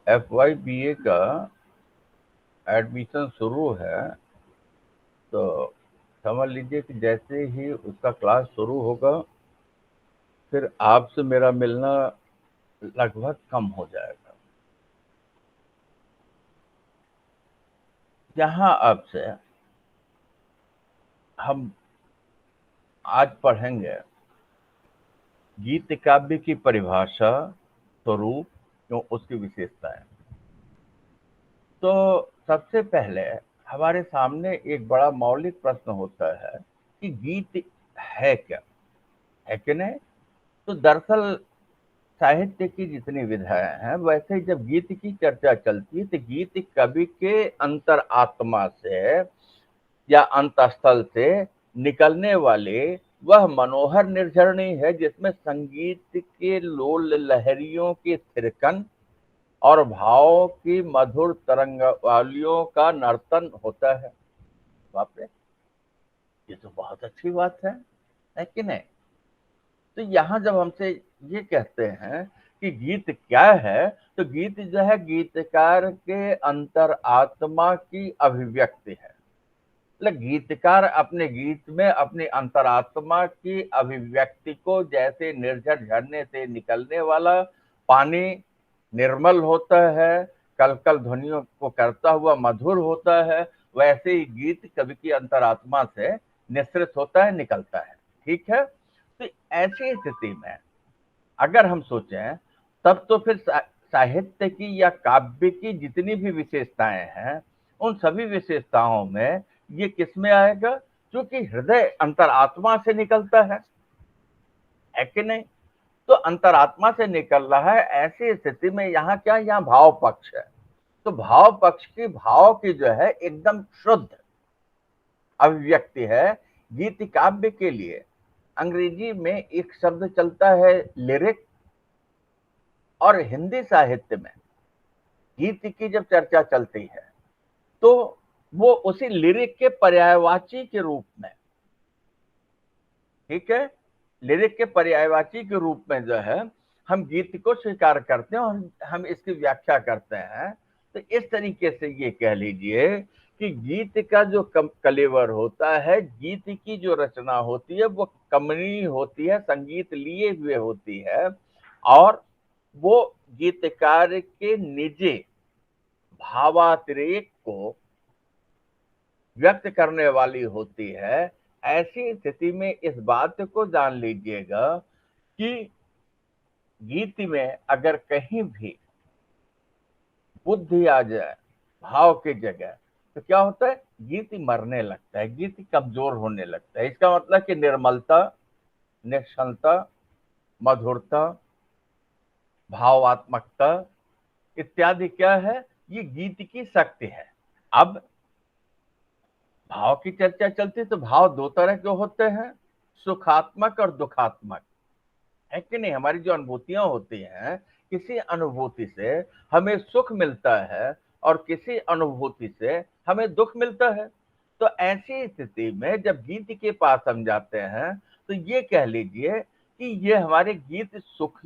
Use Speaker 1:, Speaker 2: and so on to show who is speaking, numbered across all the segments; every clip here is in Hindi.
Speaker 1: FY BA का एडमिशन शुरू है, तो समझ लीजिए कि जैसे ही उसका क्लास शुरू होगा फिर आपसे मेरा मिलना लगभग कम हो जाएगा। यहाँ आपसे हम आज पढ़ेंगे गीत काव्य की परिभाषा, स्वरूप एवं उसकी विशेषताएं। तो सबसे पहले हमारे सामने एक बड़ा मौलिक प्रश्न होता है कि गीत है क्या, है कि नहीं। तो दरअसल साहित्य की जितनी विधाएं हैं, वैसे ही जब गीत की चर्चा चलती है तो गीत कवि के अंतर आत्मा से या अंतःस्थल से निकलने वाले वह मनोहर निर्झरणी है जिसमें संगीत के लोल लहरियों के थिरकन और भाव की मधुर तरंगावलियों का नर्तन होता है। बाप रे, ये तो बहुत अच्छी बात है कि नहीं। तो यहाँ जब हमसे ये कहते हैं कि गीत क्या है, तो गीत जो है गीतकार के अंतर आत्मा की अभिव्यक्ति है। मतलब गीतकार अपने गीत में अपनी अंतरात्मा की अभिव्यक्ति को, जैसे निर्झर झरने से निकलने वाला पानी निर्मल होता है, कल कल ध्वनियों को करता हुआ मधुर होता है, वैसे ही गीत कवि की अंतरात्मा से निसृत होता है, निकलता है। ठीक है। तो ऐसी स्थिति में अगर हम सोचें, तब तो फिर साहित्य की या काव्य की जितनी भी विशेषताएं हैं, उन सभी विशेषताओं में ये किस में आएगा, क्योंकि हृदय अंतरात्मा से निकलता है कि नहीं। तो अंतरात्मा से निकल रहा है, ऐसी स्थिति में यहाँ क्या, यहाँ भाव पक्ष है। तो भाव पक्ष की, भाव की जो है एकदम शुद्ध अभिव्यक्ति है। गीत काव्य के लिए अंग्रेजी में एक शब्द चलता है लिरिक, और हिंदी साहित्य में गीत की जब चर्चा चलती है तो वो उसी लिरिक के पर्यायवाची के रूप में, ठीक है, लिरिक के पर्यायवाची के रूप में जो है हम गीत को स्वीकार करते हैं और हम इसकी व्याख्या करते हैं। तो इस तरीके से ये कह लीजिए कि गीत का जो कलेवर होता है, गीत की जो रचना होती है वो कमनीय होती है, संगीत लिए हुए होती है, और वो गीतकार के निजी भावातिरेक को व्यक्त करने वाली होती है। ऐसी स्थिति में इस बात को जान लीजिएगा कि गीत में अगर कहीं भी बुद्धि आ जाए भाव की जगह, तो क्या होता है, गीत मरने लगता है, गीत कमजोर होने लगता है। इसका मतलब कि निर्मलता, निश्चलता, मधुरता, भावात्मकता इत्यादि क्या है, ये गीत की शक्ति है। अब भाव की चर्चा चलती तो भाव दो तरह के होते हैं, सुखात्मक और दुखात्मक, है कि नहीं। हमारी जो अनुभूतियां होती हैं, किसी अनुभूति से हमें सुख मिलता है और किसी अनुभूति से हमें दुख मिलता है। तो ऐसी स्थिति में जब गीत के पास हम जाते हैं तो ये कह लीजिए कि ये हमारे गीत सुख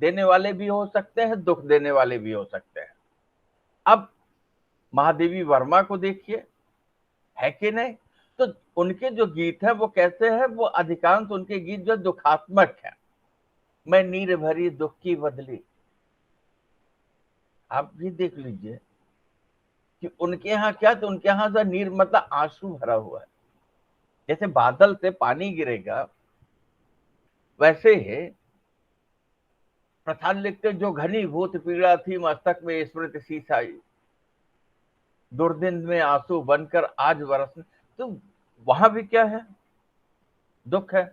Speaker 1: देने वाले भी हो सकते हैं, दुख देने वाले भी हो सकते हैं। अब महादेवी वर्मा को देखिए, है कि नहीं। तो उनके जो गीत हैं वो कैसे हैं, वो अधिकांश उनके गीत जो दुखात्मक हैं। मैं नीर भरी दुख की बदली, आप भी देख लीजिए कि उनके यहाँ क्या, तो उनके यहाँ जो नीर मतलब आंसू भरा हुआ है। जैसे बादल से पानी गिरेगा, वैसे ही प्रसाद लिखते, जो घनी भूत पीड़ा थी मस्तक में स्मृति शीश आई, दुर्दिन में आंसू बनकर आज बरस। तो वहां भी क्या है, दुख है।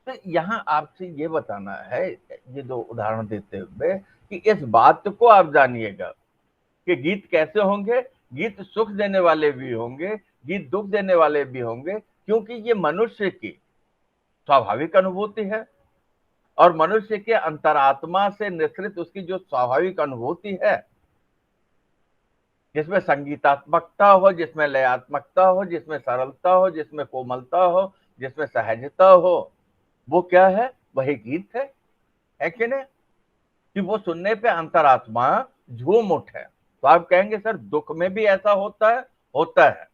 Speaker 1: तो यहाँ आपसे ये बताना है, ये दो उदाहरण देते हुए, कि इस बात को आप जानिएगा कि गीत कैसे होंगे। गीत सुख देने वाले भी होंगे, गीत दुख देने वाले भी होंगे, क्योंकि ये मनुष्य की स्वाभाविक अनुभूति है, और मनुष्य के अंतरात्मा से निश्रित उसकी जो स्वाभाविक अनुभूति है, जिसमें संगीतात्मकता हो, जिसमें लयात्मकता हो, जिसमें सरलता हो, जिसमें कोमलता हो, जिसमें सहजता हो, वो क्या है, वही गीत है कि नहीं। कि वो सुनने पे अंतरात्मा झूम उठे। तो आप कहेंगे सर दुख में भी ऐसा होता है? होता है,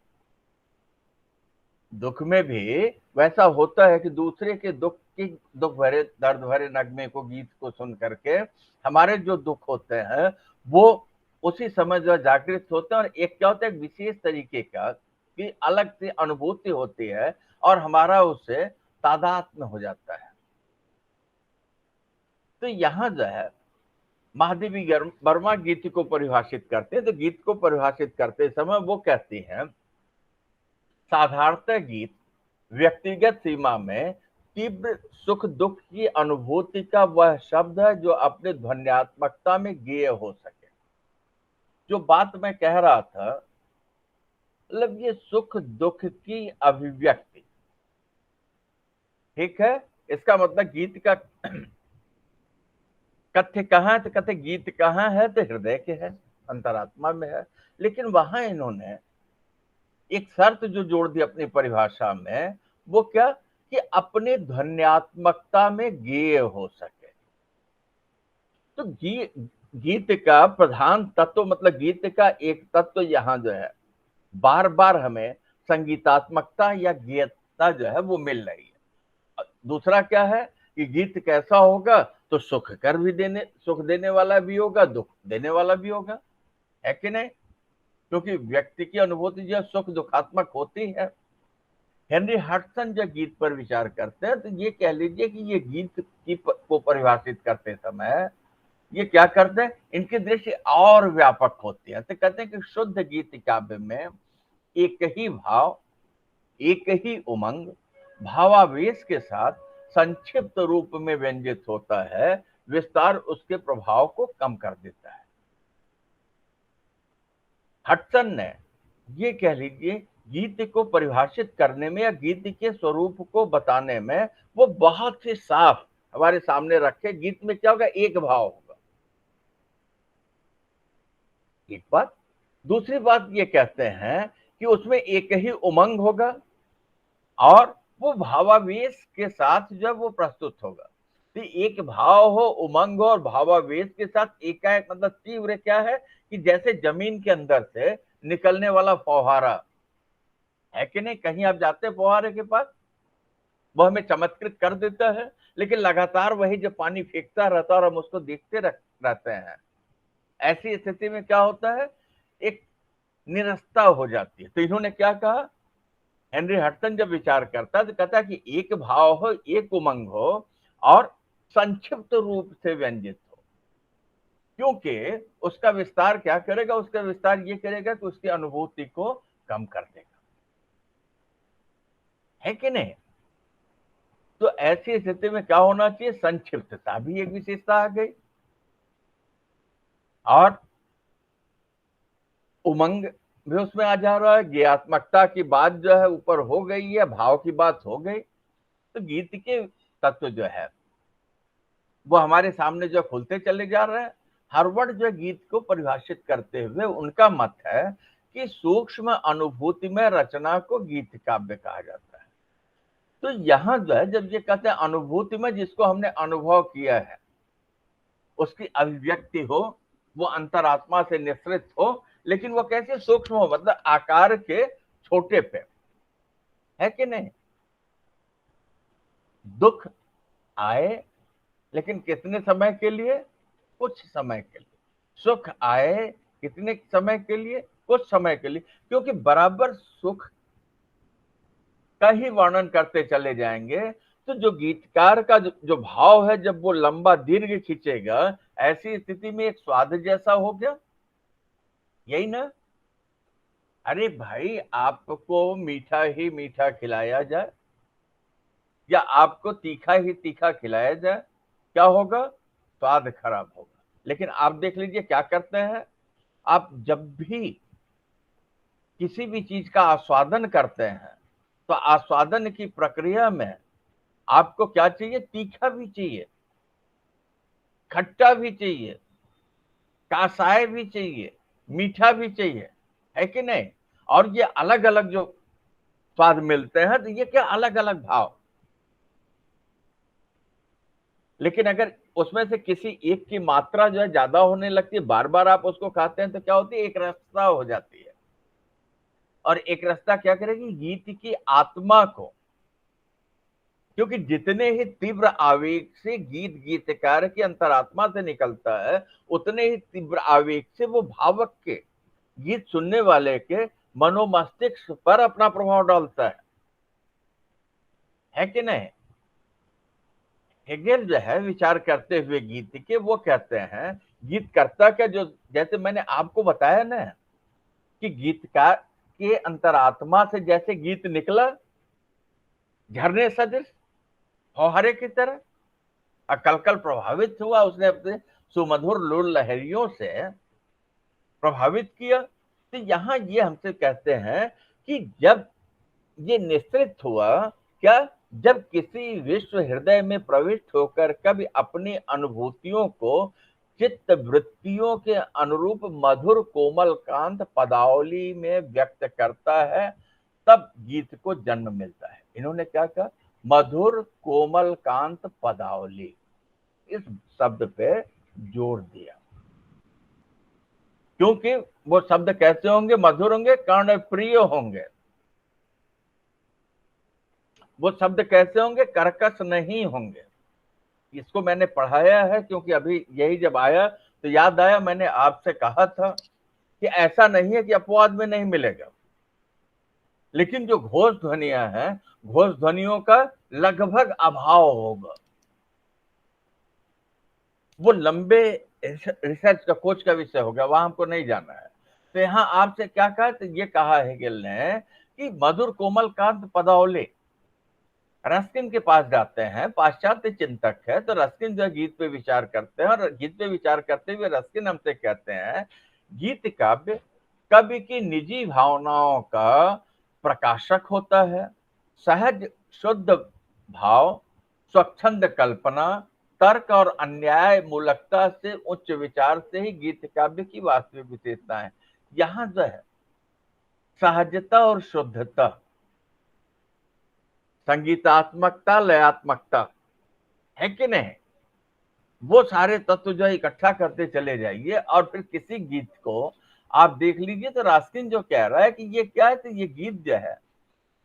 Speaker 1: दुख में भी वैसा होता है कि दूसरे के दुख की, दुख भरे दर्द भरे नगमे को, गीत को सुन करके हमारे जो दुख होते हैं वो उसी समय जो जागृत होते हैं, और एक क्या होता है, एक विशेष तरीके का कि अलग से अनुभूति होती है और हमारा उससे तादात्म्य हो जाता है। तो यहां जो है महादेवी वर्मा गीत को परिभाषित करते हैं। तो गीत को परिभाषित करते समय वो कहती हैं, साधारणतः गीत व्यक्तिगत सीमा में तीव्र सुख दुख की अनुभूति का वह शब्द है जो अपने ध्वन्यात्मकता में गेय हो सके। जो बात मैं कह रहा था, मतलब ये सुख दुख की अभिव्यक्ति, ठीक है, इसका मतलब गीत का कथ्य कहाँ है, तो कहते गीत कहाँ है, तो हृदय के है, अंतरात्मा में है। लेकिन वहां इन्होंने एक शर्त जो जोड़ दी अपनी परिभाषा में, वो क्या, कि अपने ध्वन्यात्मकता में गेय हो सके। तो गीत का प्रधान तत्व, मतलब गीत का एक तत्व यहां जो है बार बार हमें संगीतात्मकता या गेयता जो है वो मिल रही है। दूसरा क्या है कि गीत कैसा होगा, तो सुख देने वाला भी होगा, दुख देने वाला भी होगा, है कि नहीं? क्योंकि व्यक्ति की अनुभूति जो सुख दुखात्मक होती है। हेनरी हडसन जब गीत पर विचार करते हैं तो ये कह लीजिए कि ये गीत को परिभाषित करते समय ये क्या करते हैं, इनकी दृष्टि और व्यापक होती है। तो कहते हैं कि शुद्ध गीत काव्य में एक ही भाव, एक ही उमंग भावावेश के साथ संक्षिप्त रूप में व्यंजित होता है, विस्तार उसके प्रभाव को कम कर देता है। हडसन ने ये कह लीजिए गीत को परिभाषित करने में या गीत के स्वरूप को बताने में वो बहुत ही साफ हमारे सामने रखे। गीत में क्या होगा, एक भाव होगा, एक बात। दूसरी बात ये कहते हैं कि उसमें एक ही उमंग होगा और वो भावावेश के साथ जब वो प्रस्तुत होगा, तो एक भाव हो, उमंग हो और भावावेश के साथ एकाएक, मतलब तीव्र क्या है कि जैसे जमीन के अंदर से निकलने वाला फौहारा, है कि नहीं? कहीं आप जाते हैं फौहारे के पास, वो हमें चमत्कृत कर देता है, लेकिन लगातार वही जब पानी फेंकता रहता है और हम उसको देखते रहते हैं, ऐसी स्थिति में क्या होता है, एक निरस्ता हो जाती है। तो इन्होंने क्या कहा, हेनरी हडसन जब विचार करता है तो कहता है कि एक भाव हो, एक उमंग हो और संक्षिप्त रूप से व्यंजित हो, क्योंकि उसका विस्तार क्या करेगा, उसका विस्तार ये करेगा कि उसकी अनुभूति को कम कर देगा, है कि नहीं? तो ऐसी स्थिति में क्या होना चाहिए, संक्षिप्तता भी एक विशेषता आ गई और उमंग भी उसमें आ जा रहा है, गेयात्मकता की बात जो है ऊपर हो गई है, भाव की बात हो गई। तो गीत के तत्व जो है वो हमारे सामने जो खुलते चले जा रहे हैं। हार्वर्ड जो गीत को परिभाषित करते हुए उनका मत है कि सूक्ष्म अनुभूति में रचना को गीत काव्य कहा जाता है। तो यहां जो है जब ये कहते हैं अनुभूति में, जिसको हमने अनुभव किया है उसकी अभिव्यक्ति हो, वो अंतरात्मा से निश्रित हो, लेकिन वो कैसे सूक्ष्म हो, मतलब आकार के छोटे पे, है कि नहीं? दुख आए लेकिन कितने समय के लिए, कुछ समय के लिए। सुख आए कितने समय के लिए, कुछ समय के लिए। क्योंकि बराबर सुख का ही वर्णन करते चले जाएंगे तो जो गीतकार का जो भाव है, जब वो लंबा दीर्घ खींचेगा, ऐसी स्थिति में एक स्वाद जैसा हो गया, यही ना? अरे भाई, आपको मीठा ही मीठा खिलाया जाए या आपको तीखा ही तीखा खिलाया जाए, क्या होगा, स्वाद खराब होगा। लेकिन आप देख लीजिए क्या करते हैं, आप जब भी किसी भी चीज का आस्वादन करते हैं तो आस्वादन की प्रक्रिया में आपको क्या चाहिए, तीखा भी चाहिए, खट्टा भी चाहिए, कासाय भी चाहिए, मीठा भी चाहिए, है कि नहीं? और ये अलग अलग जो स्वाद मिलते हैं तो ये क्या अलग अलग भाव। लेकिन अगर उसमें से किसी एक की मात्रा जो है ज्यादा होने लगती है, बार बार आप उसको खाते हैं तो क्या होती है, एक रसता हो जाती है। और एक रसता क्या करेगी, गीत की आत्मा को, क्योंकि जितने ही तीव्र आवेग से गीत गीतकार की अंतरात्मा से निकलता है, उतने ही तीव्र आवेग से वो भावक के, गीत सुनने वाले के मनोमस्तिष्क पर अपना प्रभाव डालता है कि नहीं। हेगेल जो है विचार करते हुए गीत के, वो कहते हैं गीतकर्ता का जो, जैसे मैंने आपको बताया ना कि गीतकार के अंतरात्मा से जैसे गीत निकला झरने सदृश फौहारे की तरह, अकलकल प्रभावित हुआ, उसने अपने सुमधुर लोल लहरियों से प्रभावित किया। तो यहां ये हमसे कहते हैं कि जब ये निश्चित हुआ, क्या, जब किसी विश्व हृदय में प्रविष्ट होकर कभी अपनी अनुभूतियों को चित्त वृत्तियों के अनुरूप मधुर कोमल कांत पदावली में व्यक्त करता है, तब गीत को जन्म मिलता है। इन्होंने क्या कहा, मधुर कोमल कांत पदावली, इस शब्द पे जोर दिया, क्योंकि वो शब्द कैसे होंगे, मधुर होंगे, कर्ण प्रिय होंगे। वो शब्द कैसे होंगे, कर्कश नहीं होंगे। इसको मैंने पढ़ाया है, क्योंकि अभी यही जब आया तो याद आया, मैंने आपसे कहा था कि ऐसा नहीं है कि अपवाद में नहीं मिलेगा, लेकिन जो घोष ध्वनियां हैं, घोष ध्वनियों का लगभग अभाव होगा। वो लंबे रिसर्च का, खोज का विषय होगा, वहां हमको नहीं जाना है। तो यहाँ आपसे क्या कहा, तो ये कहा हेगेल ने कि मधुर कोमल कांत पदावली। रस्किन के पास जाते हैं, पाश्चात्य चिंतक है, तो रस्किन जो गीत पे विचार करते हैं, और गीत पे विचार करते हुए रस्किन हमसे कहते हैं गीत काव्य कवि की निजी भावनाओं का प्रकाशक होता है। सहज शुद्ध भाव, स्वच्छंद कल्पना, तर्क और अन्याय मूलकता से, उच्च विचार से ही गीत काव्य की वास्तविक विशेषता है। यहां जो है सहजता और शुद्धता, संगीतात्मकता, लयात्मकता, है कि नहीं, वो सारे तत्व जो है इकट्ठा करते चले जाइए, और फिर किसी गीत को आप देख लीजिए तो रास्किन जो कह रहा है कि ये क्या है, तो ये गीत जो है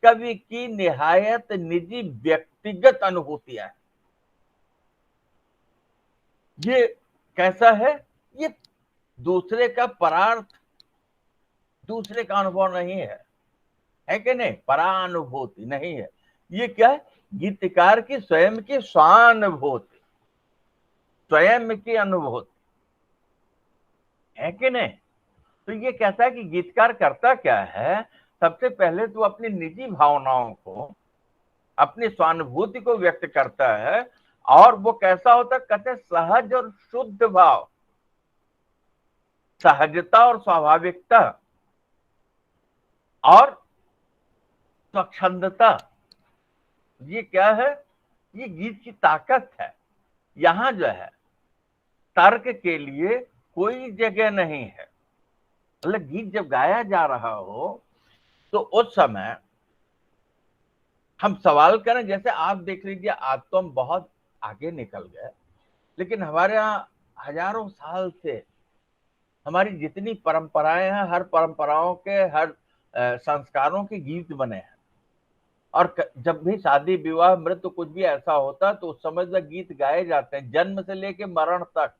Speaker 1: कवि की निहायत निजी व्यक्तिगत अनुभूतियां है। ये कैसा है, ये दूसरे का परार्थ, दूसरे का अनुभव नहीं है कि नहीं, परानुभूति नहीं है। ये क्या है, गीतकार की स्वयं की स्वानुभूति, स्वयं की अनुभूति, है कि नहीं। तो ये कहता है कि गीतकार करता क्या है, सबसे पहले तो अपनी निजी भावनाओं को, अपनी स्वानुभूति को व्यक्त करता है, और वो कैसा होता है, कहते हैं सहज और शुद्ध भाव, सहजता और स्वाभाविकता और स्वच्छंदता। ये क्या है, ये गीत की ताकत है। यहां जो है तर्क के लिए कोई जगह नहीं है। मतलब गीत जब गाया जा रहा हो तो उस समय हम सवाल करें, जैसे आप देख लीजिए, आज तो हम बहुत आगे निकल गए, लेकिन हमारे यहाँ हजारों साल से हमारी जितनी परंपराएं हैं, हर परंपराओं के, हर संस्कारों के गीत बने हैं। और जब भी शादी विवाह मृत्यु कुछ भी ऐसा होता है तो उस समय तक गीत गाए जाते हैं, जन्म से लेके मरण तक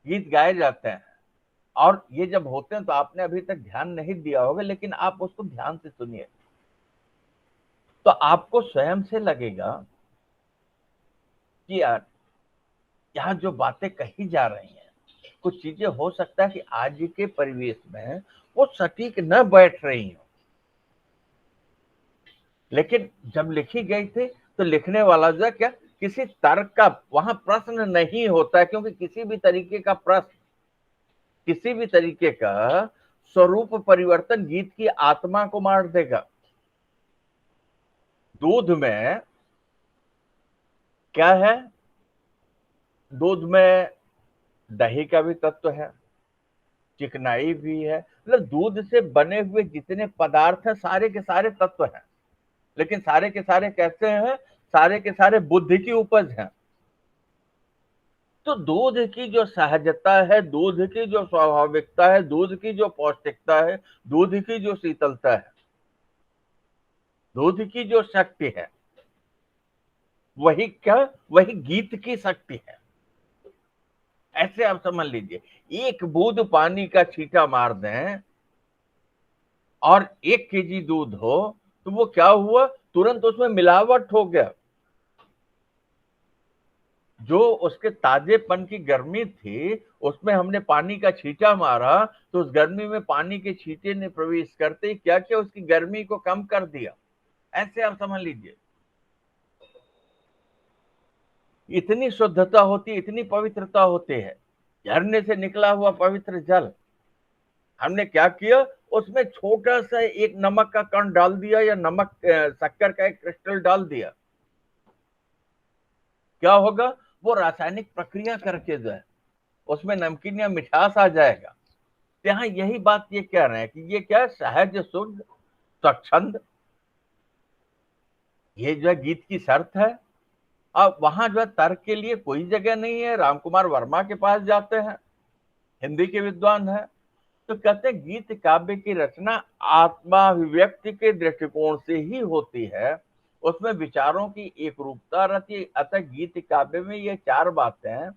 Speaker 1: गीत गाए जाते हैं। और ये जब होते हैं तो आपने अभी तक ध्यान नहीं दिया होगा, लेकिन आप उसको ध्यान से सुनिए, तो आपको स्वयं से लगेगा कि यार यहाँ जो बातें कही जा रही हैं, कुछ चीजें हो सकता है कि आज के परिवेश में वो सटीक न बैठ रही हो, लेकिन जब लिखी गई थी तो लिखने वाला जो है क्या, किसी तर्क का वहां प्रश्न नहीं होता है, क्योंकि किसी भी तरीके का प्रश्न, किसी भी तरीके का स्वरूप परिवर्तन गीत की आत्मा को मार देगा। दूध में क्या है, दूध में दही का भी तत्व है, चिकनाई भी है, मतलब दूध से बने हुए जितने पदार्थ हैं सारे के सारे तत्व हैं, लेकिन सारे के सारे कैसे हैं, सारे के सारे बुद्धि की उपज हैं। तो दूध की जो सहजता है, दूध की जो स्वाभाविकता है, दूध की जो पौष्टिकता है, दूध की जो शीतलता है, दूध की जो शक्ति है, वही क्या, वही गीत की शक्ति है। ऐसे आप समझ लीजिए, एक बूंद पानी का छींटा मार दें और 1 केजी दूध हो तो वो क्या हुआ, तुरंत उसमें मिलावट हो गया। जो उसके ताजेपन की गर्मी थी, उसमें हमने पानी का छींटा मारा तो उस गर्मी में पानी के छींटे ने प्रवेश करते ही क्या किया, उसकी गर्मी को कम कर दिया। ऐसे आप समझ लीजिए, इतनी शुद्धता होती, इतनी पवित्रता होती है। झरने से निकला हुआ पवित्र जल, हमने क्या किया, उसमें छोटा सा एक नमक का कण डाल दिया या नमक शक्कर का एक क्रिस्टल डाल दिया, क्या होगा, वो रासायनिक प्रक्रिया करके जो है उसमें नमकीन या मिठास आ जाएगा। यहाँ यही बात ये कह रहे हैं कि ये क्या, सहज शुद्ध स्वच्छंद, ये जो है गीत की शर्त है। अब वहां जो है तर्क के लिए कोई जगह नहीं है। रामकुमार वर्मा के पास जाते हैं, हिंदी के विद्वान है, तो कहते हैं गीत काव्य की रचना आत्माभिव्यक्ति के दृष्टिकोण से ही होती है, उसमें विचारों की एक रूपता रहती है। अतः गीत काव्य में ये 4 बातें हैं,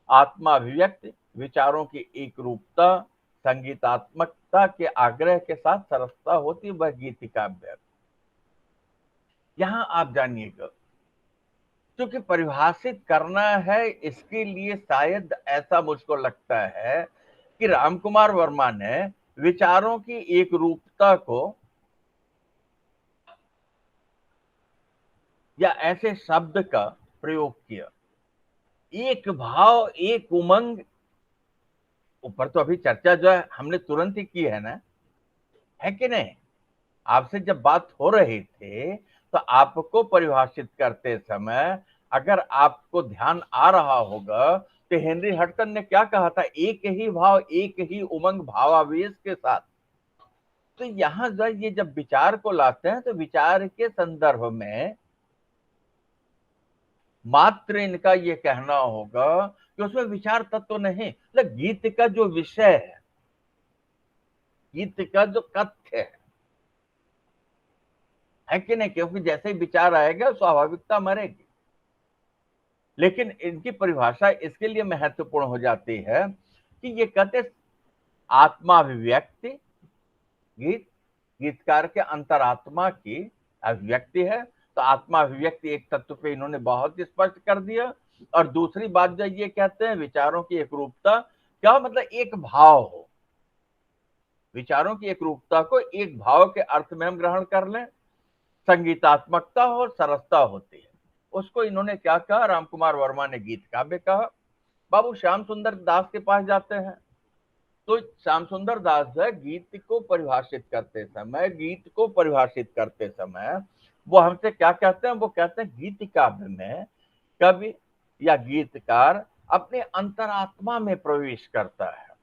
Speaker 1: आत्माभिव्यक्ति, विचारों की एक रूपता, संगीतात्मकता के आग्रह के साथ सरसता होती, वह गीत काव्य। यहां आप जानिएगा, क्योंकि परिभाषित करना है, इसके लिए शायद ऐसा मुझको लगता है कि रामकुमार वर्मा ने विचारों की एक रूपता को या ऐसे शब्द का प्रयोग किया, एक भाव एक उमंग। ऊपर तो अभी चर्चा जो है हमने तुरंत ही की है कि नहीं। आपसे जब बात हो रही थी तो आपको परिभाषित करते समय अगर आपको ध्यान आ रहा होगा तो हेनरी हटसन ने क्या कहा था, एक ही भाव एक ही उमंग भावावेश के साथ। तो यहां जो ये जब विचार को लाते हैं तो विचार के संदर्भ में मात्र इनका ये कहना होगा कि उसमें विचार तत्व तो नहीं, मतलब गीत का जो विषय है, गीत का जो कथ्य है कि नहीं, क्योंकि जैसे ही विचार आएगा स्वाभाविकता मरेगी। लेकिन इनकी परिभाषा इसके लिए महत्वपूर्ण हो जाती है कि ये कहते आत्माभिव्यक्ति, गीत गीतकार के अंतरात्मा की अभिव्यक्ति है। तो आत्माभिव्यक्ति एक तत्व पे इन्होंने बहुत स्पष्ट कर दिया। और दूसरी बात जो ये कहते हैं विचारों की एक रूपता, क्या मतलब एक भाव हो, विचारों की एक रूपता को एक भाव के अर्थ में हम ग्रहण कर लें, संगीतात्मकता और सरसता होती है। उसको इन्होंने क्या कहा, रामकुमार वर्मा ने गीत काव्य कहा। बाबू श्याम सुंदर दास के पास जाते हैं तो श्याम सुंदर दास जो है गीत को परिभाषित करते समय वो हमसे क्या कहते हैं, वो कहते हैं गीत काव्य में कवि या गीतकार अपने अंतरात्मा में प्रवेश करता है,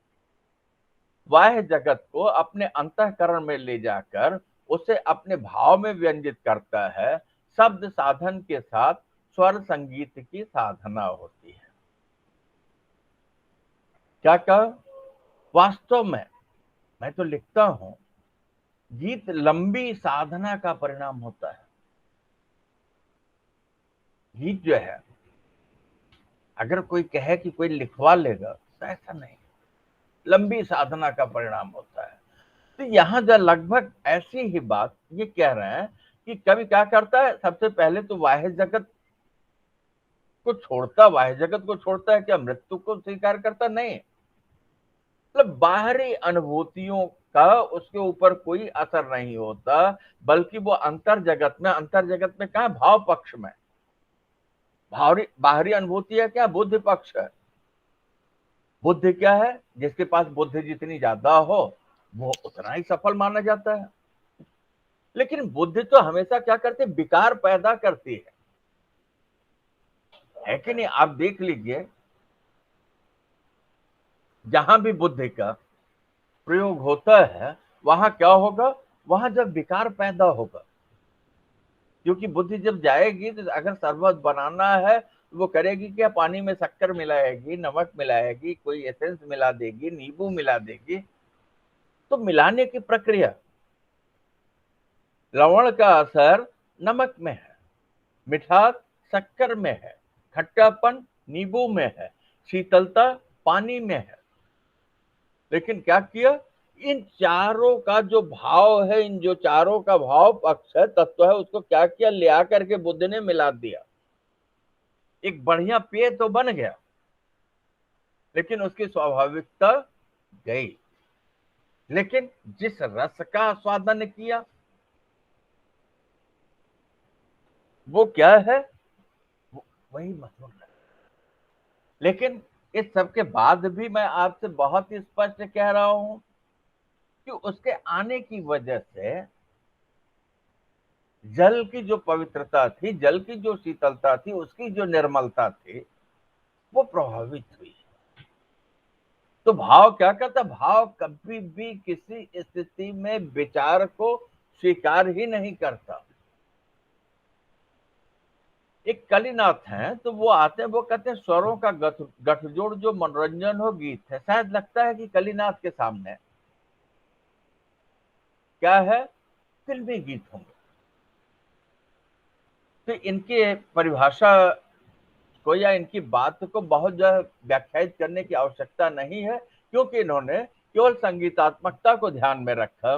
Speaker 1: बाह्य जगत को अपने अंतःकरण में ले जाकर उसे अपने भाव में व्यंजित करता है। शब्द साधन के साथ स्वर संगीत की साधना होती है। क्या कहा, वास्तव में मैं तो लिखता हूं गीत लंबी साधना का परिणाम होता है। गीत जो है अगर कोई कहे कि कोई लिखवा लेगा तो ऐसा नहीं, लंबी साधना का परिणाम होता है। तो यहां जो लगभग ऐसी ही बात ये कह रहे हैं कि कवि क्या करता है, सबसे पहले तो बाह्य जगत को छोड़ता है, क्या मृत्यु को स्वीकार करता नहीं, मतलब बाहरी अनुभूतियों का उसके ऊपर कोई असर नहीं होता, बल्कि वो अंतर जगत में कहा, भाव पक्ष में, बाहरी अनुभूति है क्या, बुद्धि पक्ष है। बुद्धि क्या है, जिसके पास बुद्धि जितनी ज्यादा हो वो उतना ही सफल माना जाता है। लेकिन बुद्धि तो हमेशा क्या करती है, विकार पैदा करती है कि नहीं। आप देख लीजिए, जहां भी बुद्धि का प्रयोग होता है वहां क्या होगा, वहां जब विकार पैदा होगा, क्योंकि बुद्धि जब जाएगी तो अगर सर्वत बनाना है वो करेगी क्या? पानी में शक्कर मिलाएगी, नमक मिलाएगी, कोई एसेंस मिला देगी, नींबू मिला देगी। तो मिलाने की प्रक्रिया, लवण का असर नमक में है, मिठास शक्कर में है, खट्टापन नींबू में है, शीतलता पानी में है। लेकिन क्या किया, इन चारों का जो भाव है, इन जो चारों का भाव पक्ष है, तत्व है, उसको क्या किया, ले आकर के बुद्ध ने मिला दिया। एक बढ़िया पेय तो बन गया, लेकिन उसकी स्वाभाविकता गई। लेकिन जिस रस का आस्वादन किया वो क्या है, वही मधुर है। लेकिन इस सब के बाद भी मैं आपसे बहुत ही स्पष्ट कह रहा हूं कि उसके आने की वजह से जल की जो पवित्रता थी, जल की जो शीतलता थी, उसकी जो निर्मलता थी, वो प्रभावित हुई। तो भाव क्या करता, भाव कभी भी किसी स्थिति में विचार को स्वीकार ही नहीं करता। एक कलिनाथ हैं, तो वो आते हैं, वो कहते हैं स्वरों का गठजोड़ जो मनोरंजन हो गीत है। शायद लगता है कि कलिनाथ के सामने क्या है, फिल्मी गीत होंगे। तो इनके परिभाषा को या इनकी बात को बहुत ज्यादा व्याख्यायित करने की आवश्यकता नहीं है, क्योंकि इन्होंने केवल संगीतात्मकता को ध्यान में रखा।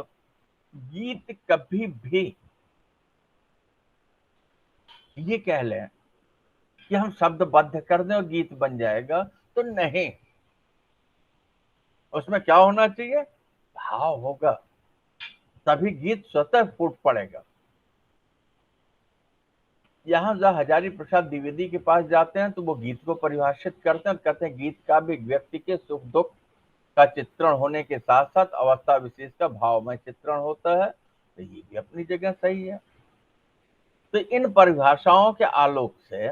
Speaker 1: गीत कभी भी ये कह लें कि हम शब्दबद्ध कर दें और गीत बन जाएगा, तो नहीं। उसमें क्या होना चाहिए, भाव होगा, तभी गीत स्वतः फूट पड़ेगा। यहां जब हजारी प्रसाद द्विवेदी के पास जाते हैं तो वो गीत को परिभाषित करते हैं और कहते हैं गीत का भी व्यक्ति के सुख दुख का चित्रण होने के साथ साथ अवस्था विशेष का भावमय चित्रण होता है। तो ये भी अपनी जगह सही है। तो इन परिभाषाओं के आलोक से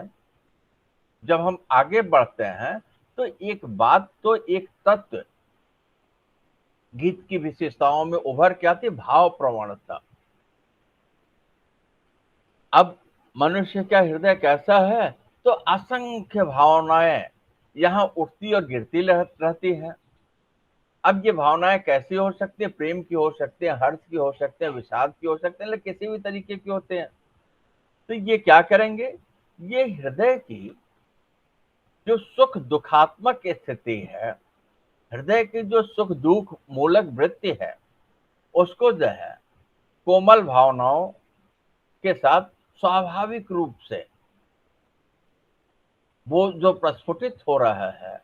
Speaker 1: जब हम आगे बढ़ते हैं तो एक बात, तो एक तत्व गीत की विशेषताओं में उभर के आती, भाव प्रवणता। अब मनुष्य का हृदय कैसा है, तो असंख्य भावनाएं यहां उठती और गिरती रहती हैं। अब ये भावनाएं कैसी हो सकती है, प्रेम की हो सकती है, हर्ष की हो सकते हैं, विषाद की हो सकते हैं, लेकिन किसी भी तरीके की होते हैं। तो ये क्या करेंगे, ये हृदय की जो सुख दुखात्मक स्थिति है, हृदय की जो सुख दुख मूलक वृत्ति है, उसको जो है कोमल भावनाओं के साथ स्वाभाविक रूप से वो जो प्रस्फुटित हो रहा है,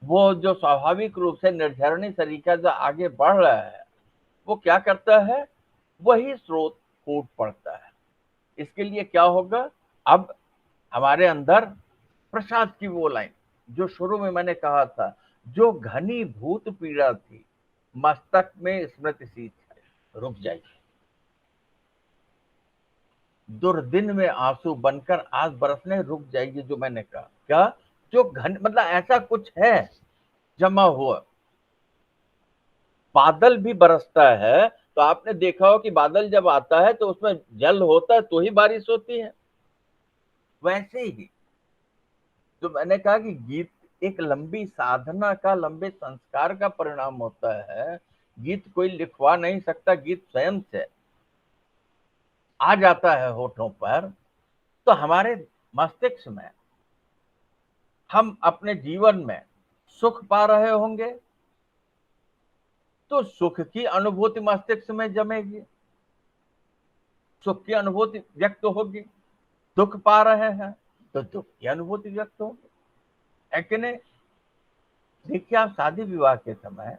Speaker 1: वो जो स्वाभाविक रूप से निर्झरणी तरीका जो आगे बढ़ रहा है, वो क्या करता है, वही स्रोत फूट पड़ता है। इसके लिए क्या होगा, अब हमारे अंदर प्रसाद की वो लाइन जो शुरू में मैंने कहा था, जो घनीभूत पीड़ा थी मस्तक में स्मृति सी रुक जाएगी, दुर्दिन में आंसू बनकर आज बरसने रुक जाएगी। जो मैंने कहा क्या, जो घन मतलब ऐसा कुछ है जमा हुआ। बादल भी बरसता है तो आपने देखा हो कि बादल जब आता है तो उसमें जल होता है तो ही बारिश होती है। वैसे ही जो मैंने कहा कि गीत एक लंबी साधना का, लंबे संस्कार का परिणाम होता है। गीत कोई लिखवा नहीं सकता, गीत स्वयं से आ जाता है होठों पर। तो हमारे मस्तिष्क में हम अपने जीवन में सुख पा रहे होंगे तो सुख की अनुभूति मस्तिष्क में जमेगी, सुख की अनुभूति व्यक्त होगी। दुख पा रहे हैं तो दुख की अनुभूति व्यक्त होगी, है कि नहीं? देखिए, आप शादी विवाह के समय,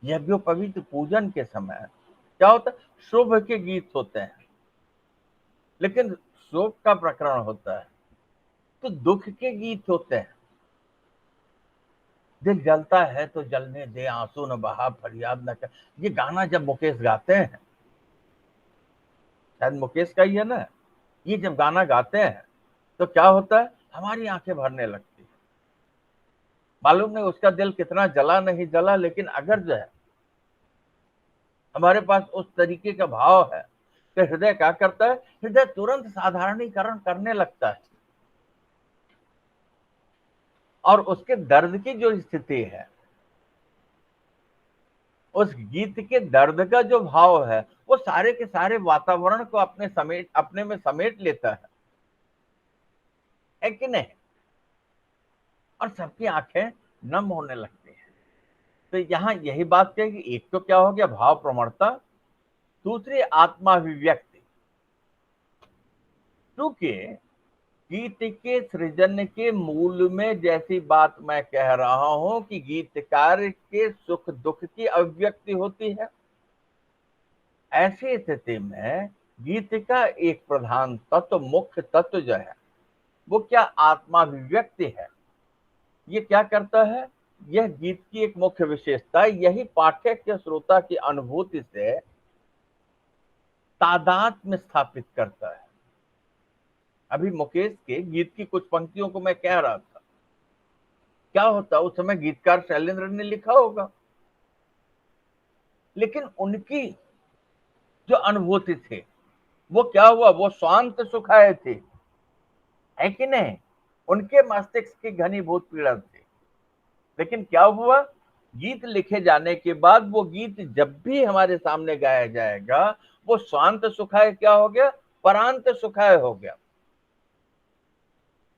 Speaker 1: यज्ञोपवीत पूजन के समय क्या होता है, शुभ के गीत होते हैं, लेकिन शोक का प्रकरण होता है तो दुख के गीत होते हैं। दिल जलता है तो जलने दे, आंसू न बहा, फरियाद न कर। ये गाना जब मुकेश गाते हैं, शायद मुकेश का ही है ना, ये जब गाना गाते हैं तो क्या होता है, हमारी आंखें भरने लगती है। मालूम नहीं उसका दिल कितना जला नहीं जला, लेकिन अगर जो है हमारे पास उस तरीके का भाव है तो हृदय क्या करता है, हृदय तुरंत साधारणीकरण करने लगता है। और उसके दर्द की जो स्थिति है, उस गीत के दर्द का जो भाव है, वो सारे के सारे वातावरण को अपने में समेट लेता है कि नहीं? और सबकी आंखें नम होने लगती हैं। तो यहाँ यही बात है कि एक तो क्या हो गया, भाव प्रवणता, दूसरी आत्माभिव्यक्ति। क्योंकि गीत के सृजन के मूल में जैसी बात मैं कह रहा हूं कि गीतकार के सुख दुख की अभिव्यक्ति होती है, ऐसी स्थिति में गीत का एक प्रधान तत्व, मुख्य तत्व जो है, वो क्या, आत्माभिव्यक्ति है। ये क्या करता है, यह गीत की एक मुख्य विशेषता है। यही पाठक के श्रोता की अनुभूति से तादाद में स्थापित करता है। अभी मुकेश के गीत की कुछ पंक्तियों को मैं कह रहा था, क्या होता, उस समय गीतकार शैलेंद्र ने लिखा होगा, लेकिन उनकी जो अनुभूति थी वो क्या हुआ, वो स्वांत सुखाए थे, है कि नहीं? उनके मस्तिष्क की घनीभूत पीड़ा थी। लेकिन क्या हुआ, गीत लिखे जाने के बाद वो गीत जब भी हमारे सामने गाया जाएगा, वो स्वांत सुखाए क्या हो गया, परांत सुखाए हो गया।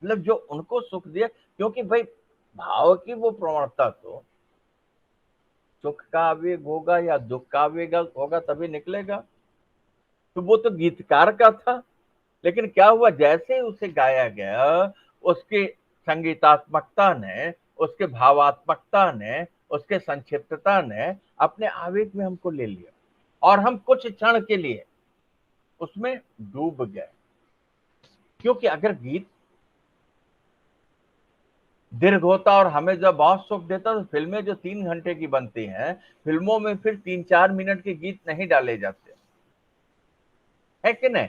Speaker 1: मतलब जो उनको सुख दिया, क्योंकि भाई भाव की वो प्रवणता तो सुख का आवेग होगा या दुख का आवेग होगा तभी निकलेगा। तो वो तो गीतकार का था, लेकिन क्या हुआ, जैसे ही उसे गाया गया, उसकी संगीतात्मकता ने, उसके भावात्मकता ने, उसके संक्षिप्तता ने अपने आवेग में हमको ले लिया, और हम कुछ क्षण के लिए उसमें डूब गए। क्योंकि अगर गीत दीर्घ होता और हमें जब बहुत सुख देता, तो फिल्में जो 3 घंटे की बनती हैं, फिल्मों में फिर 3-4 मिनट के गीत नहीं डाले जाते, है कि नहीं?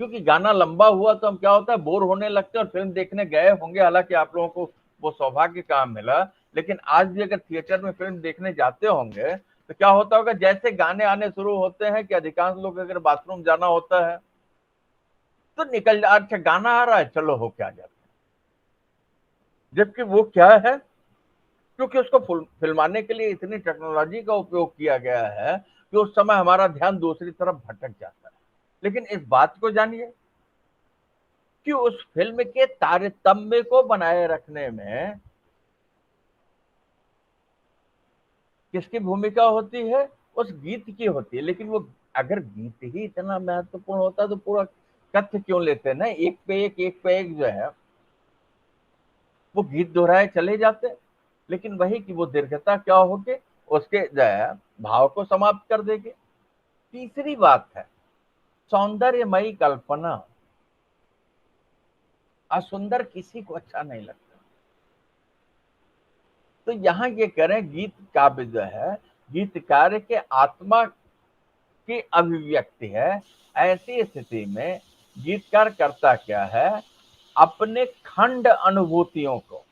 Speaker 1: क्योंकि गाना लंबा हुआ तो हम क्या होता है, बोर होने लगते हैं और फिल्म देखने गए होंगे, हालांकि आप लोगों को वो सौभाग्य कहाँ मिला, लेकिन आज भी अगर थिएटर में फिल्म देखने जाते होंगे तो क्या होता होगा, जैसे गाने आने शुरू होते हैं कि अधिकांश लोग अगर बाथरूम जाना होता है तो निकल जा, अच्छा गाना आ रहा है, चलो हो क्या जाता है। जबकि वो क्या है, क्योंकि उसको फिल्माने के लिए इतनी टेक्नोलॉजी का उपयोग किया गया है कि उस समय हमारा ध्यान दूसरी तरफ भटक जाता है। लेकिन इस बात को जानिए कि उस फिल्म के तारतम्य को बनाए रखने में किसकी भूमिका होती है, उस गीत की होती है। लेकिन वो अगर गीत ही इतना महत्वपूर्ण होता तो पूरा कथ्य क्यों लेते ना, एक पे एक जो है वो गीत दोहराए चले जाते। लेकिन वही कि वो दीर्घता क्या होगी, उसके जो है भाव को समाप्त कर देगी। तीसरी बात है सौंदर्यमयी कल्पना। असुंदर किसी को अच्छा नहीं लगता। तो यहाँ ये करें, गीत काव्य जो है गीतकार के आत्मा की अभिव्यक्ति है। ऐसी स्थिति में गीतकार करता क्या है, अपने खंड अनुभूतियों को,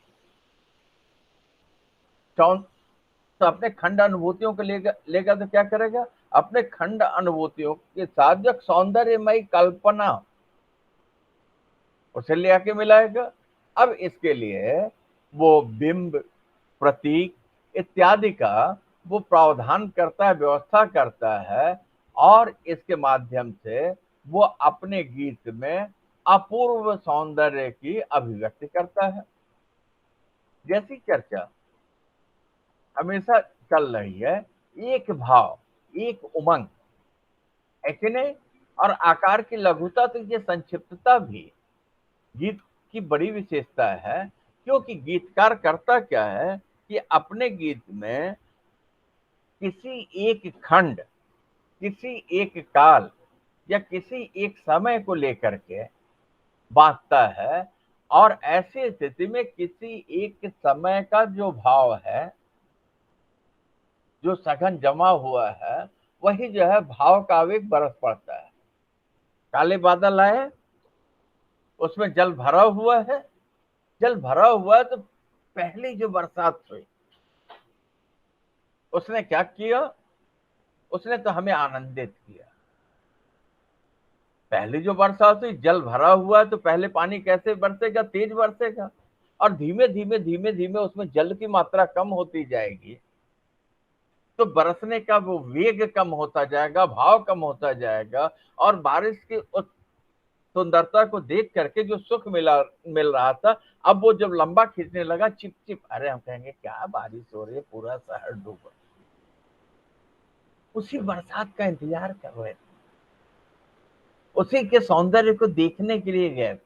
Speaker 1: तो अपने खंड अनुभूतियों को लेगा लेगा तो क्या करेगा, अपने खंड अनुभूतियों के साथ जो सौंदर्यमयी कल्पना, उसे ले आके मिलाएगा। अब इसके लिए वो बिंब, प्रतीक इत्यादि का वो प्रावधान करता है, व्यवस्था करता है, और इसके माध्यम से वो अपने गीत में अपूर्व सौंदर्य की अभिव्यक्ति करता है। जैसी चर्चा हमेशा चल रही है, एक भाव, एक उमंग, है कि नहीं? और आकार की लघुता, तो ये संक्षिप्तता भी गीत की बड़ी विशेषता है। क्योंकि गीतकार करता क्या है कि अपने गीत में किसी एक खंड, किसी एक काल या किसी एक समय को लेकर के बांटता है, और ऐसी स्थिति में किसी एक समय का जो भाव है, जो सघन जमा हुआ है, वही जो है भाव का आवेग बरस पड़ता है। काले बादल आए, उसमें जल भरा हुआ है, जल भरा हुआ है, तो पहली जो बरसात हुई उसने क्या किया, उसने तो हमें आनंदित किया। पहली जो बरसात हुई, जल भरा हुआ है, तो पहले पानी कैसे बरसेगा, तेज बरसेगा। और धीमे धीमे धीमे धीमे उसमें जल की मात्रा कम होती जाएगी, तो बरसने का वो वेग कम होता जाएगा, भाव कम होता जाएगा, और बारिश की उस सुंदरता को देख करके जो सुख मिल रहा था, अब वो जब लंबा खींचने लगा, चिप चिप, अरे हम कहेंगे क्या बारिश हो रही है, पूरा शहर डूबा। उसी बरसात का इंतजार कर रहे थे, उसी के सौंदर्य को देखने के लिए गए,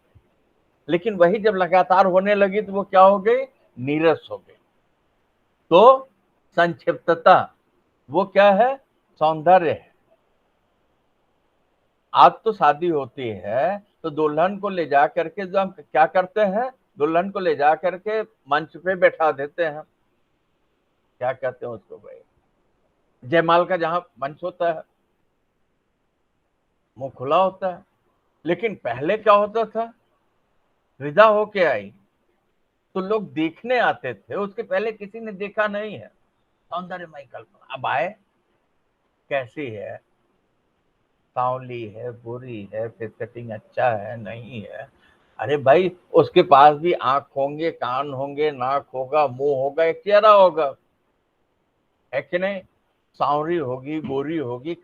Speaker 1: लेकिन वही जब लगातार होने लगी तो वो क्या हो गई, नीरस हो गई। तो संक्षिप्तता वो क्या है, सौंदर्य है। आज तो शादी होती है तो दुल्हन को ले जा करके जो हम क्या करते हैं, दुल्हन को ले जा करके मंच पे बैठा देते हैं, क्या कहते हैं उसको भाई, जयमाल का जहां मंच होता है, मुंह खुला होता है। लेकिन पहले क्या होता था, विदा होके आई तो लोग देखने आते थे, उसके पहले किसी ने देखा नहीं है, सौंदर्यमय कल्पना। अब आए, कैसी है, सांवली है, बुरी है, फेस कटिंग अच्छा है, नहीं है, अरे भाई उसके पास भी आंख होंगे, कान होंगे, नाक होगा, मुंह होगा, एक चेहरा होगा, है कि नहीं, सांवरी होगी, गोरी होगी,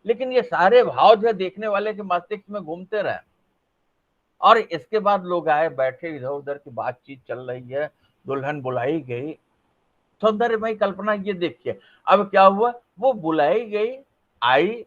Speaker 1: लेकिन ये सारे भाव जो देखने वाले के मस्तिष्क में घूमते रहे। और इसके बाद लोग आए, बैठे, इधर उधर की बातचीत चल रही है, दुल्हन बुलाई गई, सौंदर्यमय कल्पना ये देखिए। अब क्या हुआ, वो बुलाई गई, आई,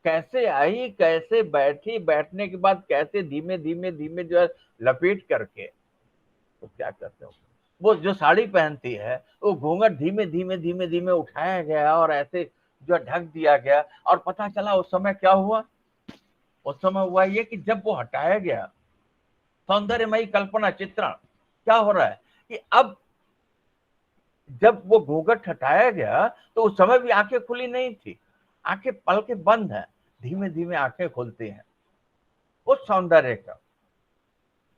Speaker 1: कैसे आई, कैसे बैठी, बैठने के बाद कैसे धीमे धीमे धीमे जो है लपेट करके, तो क्या करते हो, वो जो साड़ी पहनती है वो घूंघट धीमे धीमे धीमे धीमे उठाया गया और ऐसे जो ढक दिया गया। और पता चला उस समय क्या हुआ, उस समय हुआ ये कि जब वो हटाया गया, सौंदर्यमयी कल्पना चित्रण क्या हो रहा है कि अब जब वो घूंघट हटाया गया तो उस समय भी आंखें खुली नहीं थी, आंखें पल के बंद है, धीमे धीमे आंखें खुलती हैं उस सौंदर्य का।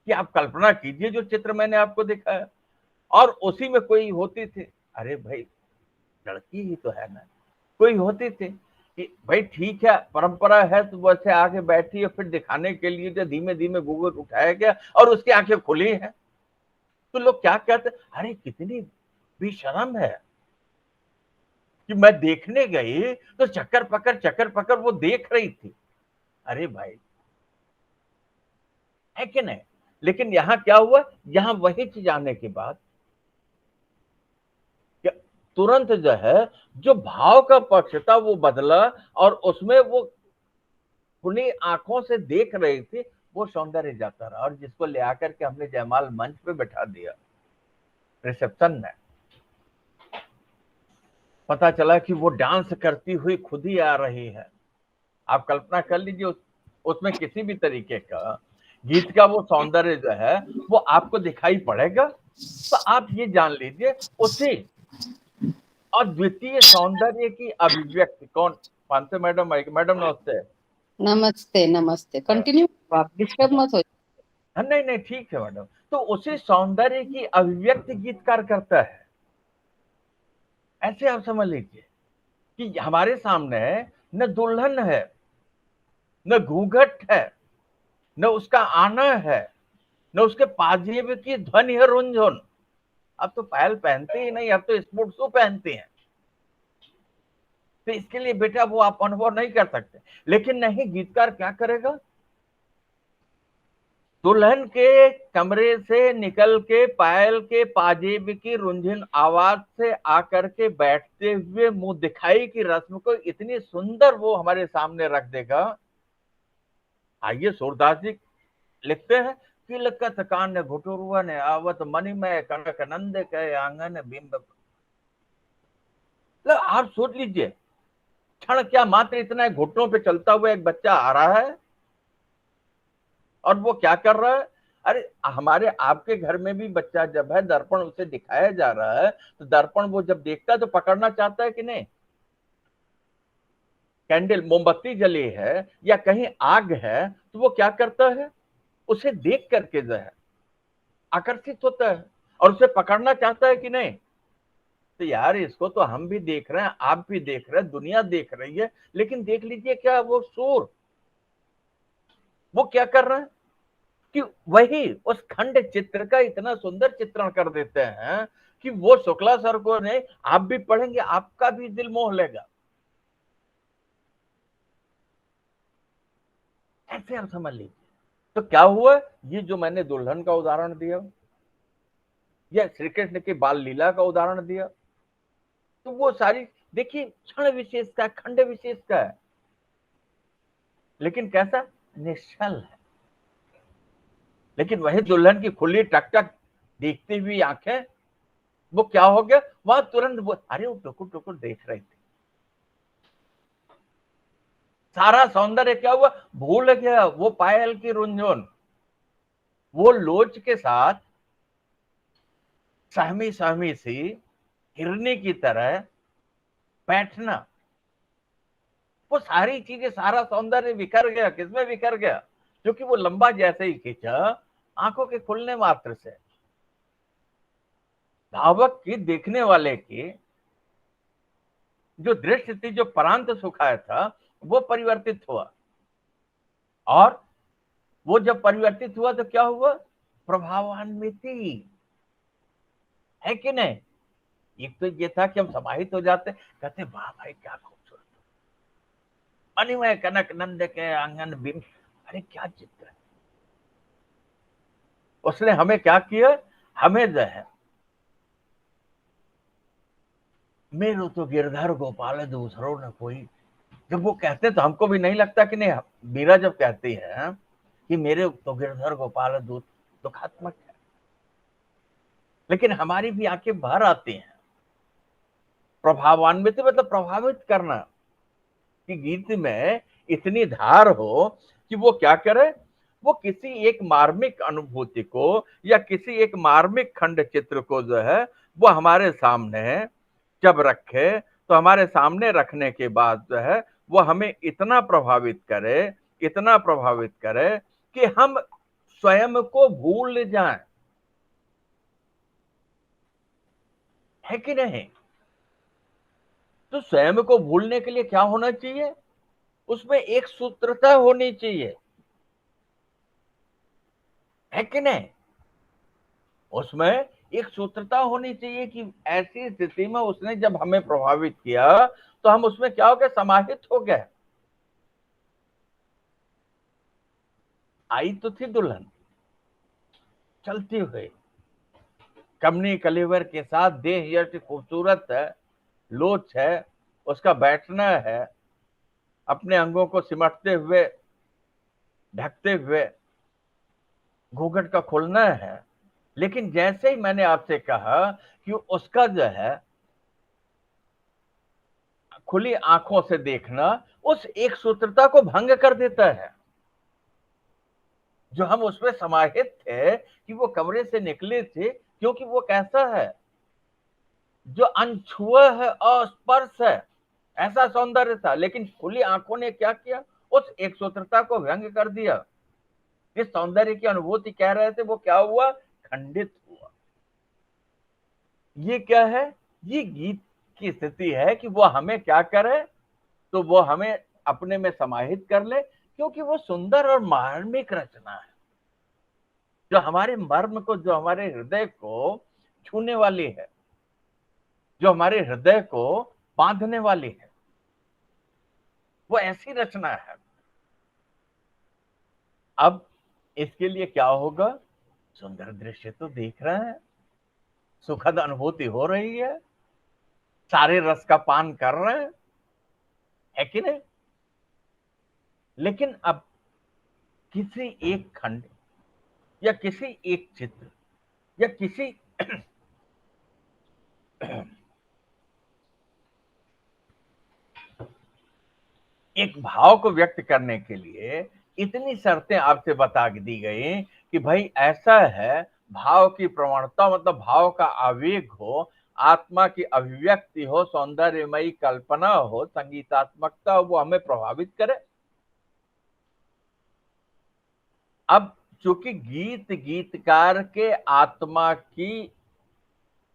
Speaker 1: कि आप कल्पना कीजिए जो चित्र मैंने आपको दिखाया, और उसी में कोई होती थी, अरे भाई लड़की ही तो है ना, कोई होती थी कि भाई ठीक है परंपरा है, तो वैसे आगे बैठी है, फिर दिखाने के लिए जो धीमे धीमे घूंघट उठाया गया और उसकी आंखें खुली हैं, तो लोग क्या कहते, अरे कितनी बेशरम है कि मैं देखने गई तो चक्कर पकड़ वो देख रही थी। अरे भाई, है कि नहीं। लेकिन यहां क्या हुआ, यहां वही चीज आने के बाद तुरंत जो है, जो भाव का पक्ष था वो बदला, और उसमें वो खुली आंखों से देख रही थी, वो सौंदर्य जाता रहा, और जिसको ले आकर के हमने जयमाल मंच पे बैठा दिया, रिसेप्शन में पता चला कि वो डांस करती हुई खुद ही आ रही है। आप कल्पना कर लीजिए, उसमें किसी भी तरीके का गीत का वो सौंदर्य जो है वो आपको दिखाई पड़ेगा, तो आप ये जान लीजिए उसी अद्वितीय सौंदर्य की अभिव्यक्ति कौन। पांसे मैडम, मैडम नमस्ते।
Speaker 2: नमस्ते नमस्ते, कंटिन्यू, आप डिस्टर्ब मत हो।
Speaker 1: नहीं नहीं ठीक है मैडम। तो उसी सौंदर्य की अभिव्यक्ति गीतकार करता है, ऐसे आप समझ लीजिए कि हमारे सामने न दुल्हन है, न घूंघट है, न उसका आना है, न उसके पाजेब की ध्वनि है रुंझुन। अब तो पायल पहनते ही नहीं, अब तो स्पोर्ट्स शू पहनते हैं, तो इसके लिए बेटा वो आप अनुभव नहीं कर सकते। लेकिन नहीं, गीतकार क्या करेगा, दुल्हन के कमरे से निकल के पायल के पाजेब की रुंझुन आवाज से आकर के बैठते हुए मुंह दिखाई की रस्म को इतनी सुंदर वो हमारे सामने रख देगा। आइए, सूरदास जी लिखते हैं, तिलकत कान घुटुरुवन आवत मणिमय कनक नंद के आंगन बिंब। आप सोच लीजिए, क्षण क्या मात्र इतना घुटनों पे चलता हुआ एक बच्चा आ रहा है, और वो क्या कर रहा है, अरे हमारे आपके घर में भी बच्चा जब है, दर्पण उसे दिखाया जा रहा है, तो दर्पण वो जब देखता है तो पकड़ना चाहता है कि नहीं। कैंडल, मोमबत्ती जली है या कहीं आग है, तो वो क्या करता है, उसे देख करके जो है आकर्षित होता है और उसे पकड़ना चाहता है कि नहीं। तो यार इसको तो हम भी देख रहे हैं, आप भी देख रहे हैं, दुनिया देख रही है, लेकिन देख लीजिए क्या वो सूर वो क्या कर रहा है, कि वही उस खंड चित्र का इतना सुंदर चित्रण कर देते हैं कि वो शुक्ला सर को नहीं, आप भी पढ़ेंगे आपका भी दिल मोह लेगा। ऐसे आप समझ लीजिए। तो क्या हुआ, ये जो मैंने दुल्हन का उदाहरण दिया या श्री कृष्ण की बाल लीला का उदाहरण दिया, तो वो सारी देखिए क्षण विशेष का, खंड विशेष का है, लेकिन कैसा निश्चल है। लेकिन वही दुल्हन की खुली टक टक देखती हुई आंखें, वो क्या हो गया वहां तुरंत वो, अरे वो टुकुर टुकुर देख रही थी, सारा सौंदर्य क्या हुआ, भूल गया। वो पायल की रुंझुन, वो लोच के साथ सहमी सहमी सी हिरनी की तरह बैठना, वो सारी चीजें, सारा सौंदर्य बिखर गया। किसमें बिखर गया, क्योंकि वो लंबा जैसे ही खींचा, आंखों के खुलने मात्र से भावक की, देखने वाले की जो दृश्य थी, जो प्रांत सुखाया था, वो परिवर्तित हुआ। और वो जब परिवर्तित हुआ तो क्या हुआ, प्रभावान्वित, है कि नहीं। एक तो ये था कि हम समाहित हो जाते, कहते वाह भाई क्या खूबसूरत, अनिमय कनक नंद के आंगन बिम, अरे क्या चित्र है। उसने हमें क्या किया, हमें जो है, मेरो तो गिरधर गोपाल दूसरो न कोई, जब वो कहते तो हमको भी नहीं लगता कि नहीं, मीरा जब कहती है कि मेरे तो गिरधर गोपाल दूत, दुखात्मक है, लेकिन हमारी भी आंखें भर आती हैं। प्रभावान्वित मतलब प्रभावित करना, कि गीत में इतनी धार हो कि वो क्या करे, वो किसी एक मार्मिक अनुभूति को या किसी एक मार्मिक खंड चित्र को जो है वो हमारे सामने जब रखे, तो हमारे सामने रखने के बाद जो है वो हमें इतना प्रभावित करे, इतना प्रभावित करे कि हम स्वयं को भूल जाएं, है कि नहीं। तो स्वयं को भूलने के लिए क्या होना चाहिए, उसमें एक सूत्रता होनी चाहिए, है कि नहीं। उसमें एक सूत्रता होनी चाहिए कि ऐसी स्थिति में उसने जब हमें प्रभावित किया तो हम उसमें क्या हो गए, समाहित हो गए। आई तो थी दुल्हन चलती हुई, कमनी कलीवर के साथ, देह यश खूबसूरत है, लोच है, उसका बैठना है, अपने अंगों को सिमटते हुए, ढकते हुए, घूंघट का खुलना है। लेकिन जैसे ही मैंने आपसे कहा कि उसका जो है खुली आंखों से देखना, उस एक सूत्रता को भंग कर देता है। जो हम उसमें समाहित थे कि वो कमरे से निकले थे, क्योंकि वो कैसा है, जो अनछुआ है, अस्पर्श है, ऐसा सौंदर्य था। लेकिन खुली आंखों ने क्या किया, उस एक सूत्रता को भंग कर दिया। जिस सौंदर्य की अनुभूति कह रहे थे वो क्या हुआ, खंडित हुआ। ये क्या है, ये गीत की स्थिति है कि वो हमें क्या करे, तो वो हमें अपने में समाहित कर ले, क्योंकि वो सुंदर और मार्मिक रचना है, जो हमारे मर्म को, जो हमारे हृदय को छूने वाली है, जो हमारे हृदय को बांधने वाली है, वो ऐसी रचना है। अब इसके लिए क्या होगा, सुंदर दृश्य तो देख रहे हैं, सुखद अनुभूति हो रही है, सारे रस का पान कर रहे हैं, है कि नहीं। लेकिन अब किसी एक खंड या किसी एक चित्र या किसी एक भाव को व्यक्त करने के लिए इतनी शर्तें आपसे बता दी गई कि भाई ऐसा है, भाव की प्रवणता मतलब भाव का आवेग हो, आत्मा की अभिव्यक्ति हो, सौंदर्यमयी कल्पना हो, संगीतात्मकता हो, वो हमें प्रभावित करे। अब चूंकि गीत गीतकार के आत्मा की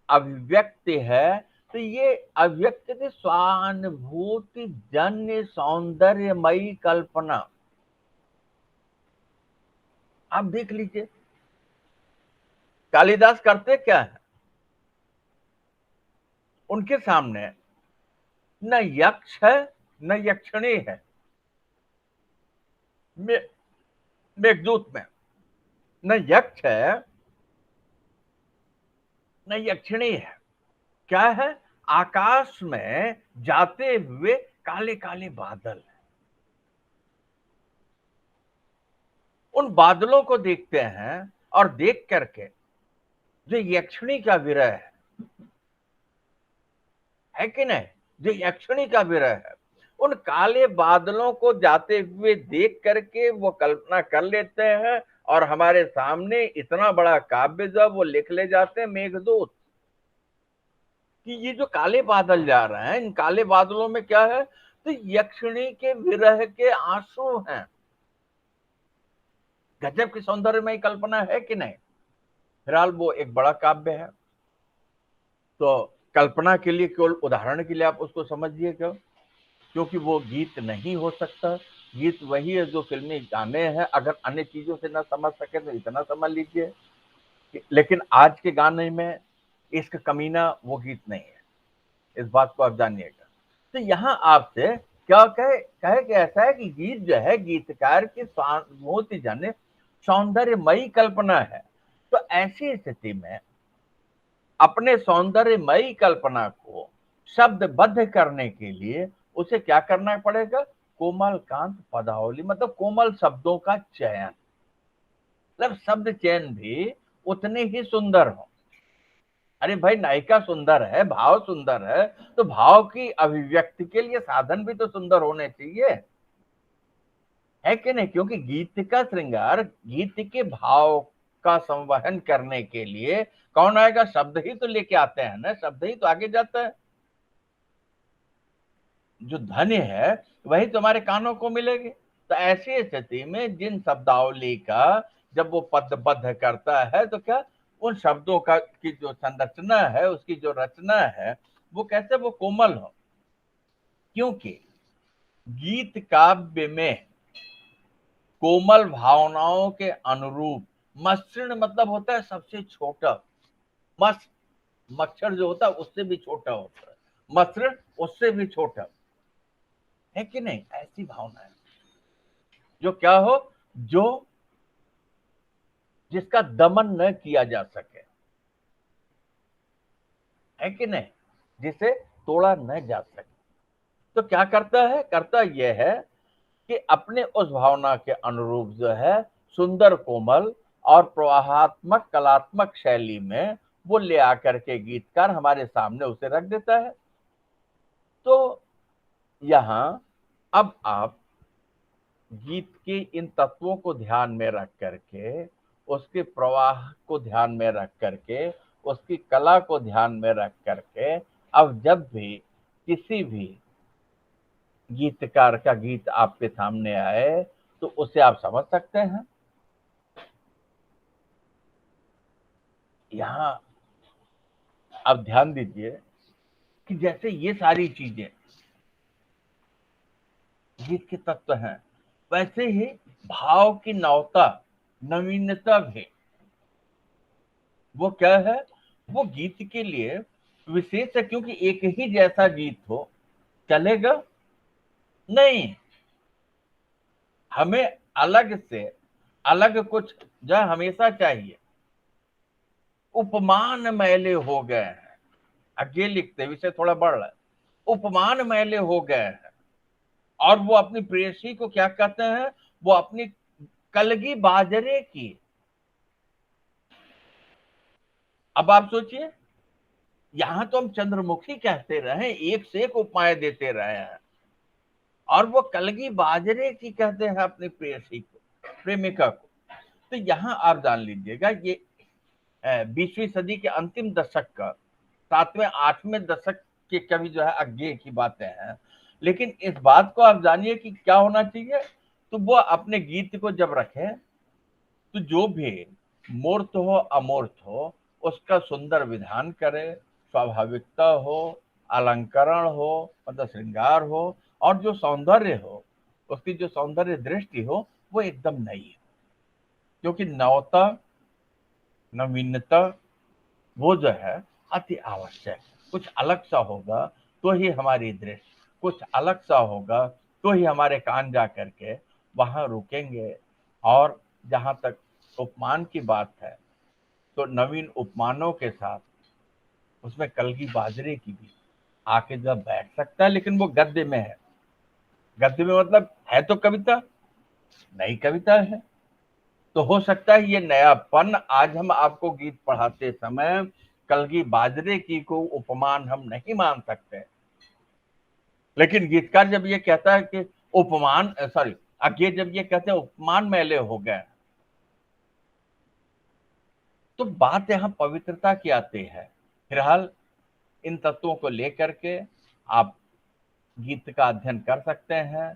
Speaker 1: अभिव्यक्ति है, तो ये अभिव्यक्ति स्वानुभूति जन्य सौंदर्यमयी कल्पना, आप देख लीजिए कालिदास करते क्या है, उनके सामने न यक्ष है न यक्षिणी है। मेघदूत में न यक्ष है न यक्षिणी है। क्या है? आकाश में जाते हुए काले काले बादल। उन बादलों को देखते हैं और देख करके जो यक्षिणी का विरह है कि नहीं, जो यक्षिणी का विरह है, उन काले बादलों को जाते हुए देख करके वो कल्पना कर लेते हैं और हमारे सामने इतना बड़ा काव्य जब वो लिख ले जाते हैं मेघदूत कि ये जो काले बादल जा रहे हैं, इन काले बादलों में क्या है, तो यक्षिणी के विरह के आंसू हैं। गजब की सौंदर्यमय कल्पना है कि नहीं। फिलहाल वो एक बड़ा काव्य है, तो कल्पना के लिए, केवल उदाहरण के लिए आप उसको समझिए क्यों, क्योंकि वो गीत नहीं हो सकता। गीत वही है जो फिल्मी गाने हैं। अगर अन्य चीजों से ना समझ सके तो इतना समझ लीजिए। लेकिन आज के गाने में इश्क कमीना वो गीत नहीं है, इस बात को आप जानिएगा। तो यहाँ आपसे क्या कहे कि ऐसा है कि गीत जो है गीतकार की स्वानुभूति जन सौंदर्यमयी कल्पना है। तो ऐसी स्थिति में अपने सौंदर्यमयी कल्पना को शब्दबद्ध करने के लिए उसे क्या करना पड़ेगा? कोमल कांत पदावली, मतलब कोमल शब्दों का चयन, मतलब शब्द चयन भी उतने ही सुंदर हो। अरे भाई, नायिका सुंदर है, भाव सुंदर है, तो भाव की अभिव्यक्ति के लिए साधन भी तो सुंदर होने चाहिए, है कि नहीं? क्योंकि गीत का श्रृंगार, गीत के भाव का संवहन करने के लिए कौन आएगा? शब्द ही तो लेके आते हैं ना, शब्द ही तो आगे जाता है। जो ध्वनि है वही तुम्हारे कानों को मिलेगी। तो ऐसी स्थिति में जिन शब्दावली का जब वो पदबद्ध करता है तो क्या उन शब्दों का की जो संरचना है, उसकी जो रचना है, वो कैसे वो कोमल हो। क्योंकि गीत काव्य में कोमल भावनाओं के अनुरूप मसृण, मतलब होता है सबसे छोटा। मस मच्छर जो होता है उससे भी छोटा होता है, मसृण उससे भी छोटा, है कि नहीं? ऐसी भावना है जो क्या हो, जो जिसका दमन न किया जा सके, है कि नहीं, जिसे तोड़ा न जा सके। तो क्या करता है? करता यह है कि अपने उस भावना के अनुरूप जो है सुंदर कोमल और प्रवाहात्मक कलात्मक शैली में वो ले आकर के गीतकार हमारे सामने उसे रख देता है। तो यहां अब आप गीत के इन तत्वों को ध्यान में रख करके, उसके प्रवाह को ध्यान में रख करके, उसकी कला को ध्यान में रख करके, अब जब भी किसी भी गीतकार का गीत आपके सामने आए तो उसे आप समझ सकते हैं। यहाँ आप ध्यान दीजिए कि जैसे ये सारी चीजें गीत के तत्व हैं, वैसे ही भाव की नवता, नवीनता भी वो क्या है, वो गीत के लिए विशेष है। क्योंकि एक ही जैसा गीत हो चलेगा नहीं, हमें अलग से अलग कुछ जो हमेशा चाहिए। उपमान मैले हो गए हैं, आगे लिखते विषय थोड़ा बढ़ रहा है। उपमान मैले हो गए हैं और वो अपनी प्रेयसी को क्या कहते हैं? वो अपनी कलगी बाजरे की। अब आप सोचिए, यहां तो हम चंद्रमुखी कहते रहे, एक से एक उपमाएं देते रहे हैं, और वो कलगी बाजरे की कहते हैं अपनी प्रेयसी को, प्रेमिका को। तो यहां आप जान लीजिएगा ये 20वीं सदी के अंतिम दशक का 7वें 8वें दशक के कवि जो है आगे की बातें हैं। लेकिन इस बात को आप जानिए कि क्या होना चाहिए। तो वो अपने गीत को जब रखे तो जो भी मूर्त हो अमूर्त हो उसका सुंदर विधान करे, स्वाभाविकता हो, अलंकरण हो, मतलब श्रृंगार हो, और जो सौंदर्य हो, उसकी जो सौंदर्य दृष्टि हो वो एकदम नई है। क्योंकि नवता, नवीनता वो जो है अति आवश्यक। कुछ अलग सा होगा तो ही हमारी दृष्टि, कुछ अलग सा होगा तो ही हमारे कान जा करके वहां रुकेंगे। और जहां तक उपमान की बात है, तो नवीन उपमानों के साथ उसमें कलगी बाजरे की भी आके जब बैठ सकता है, लेकिन वो गद्य में है। गद्य में मतलब है तो कविता, नई कविता है, तो हो सकता है ये नयापन आज हम आपको गीत पढ़ाते समय कलगी बाजरे की को उपमान हम नहीं मान सकते। लेकिन गीतकार जब ये कहता है कि उपमान, सॉरी, ये जब ये कहते हैं उपमान मैले हो गए, तो बात यहां पवित्रता की आती है। फिलहाल इन तत्वों को लेकर के आप गीत का अध्ययन कर सकते हैं।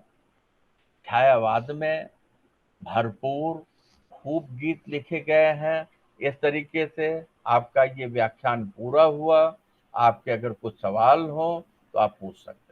Speaker 1: छायावाद में भरपूर खूब गीत लिखे गए हैं। इस तरीके से आपका ये व्याख्यान पूरा हुआ। आपके अगर कुछ सवाल हो तो आप पूछ सकते हैं।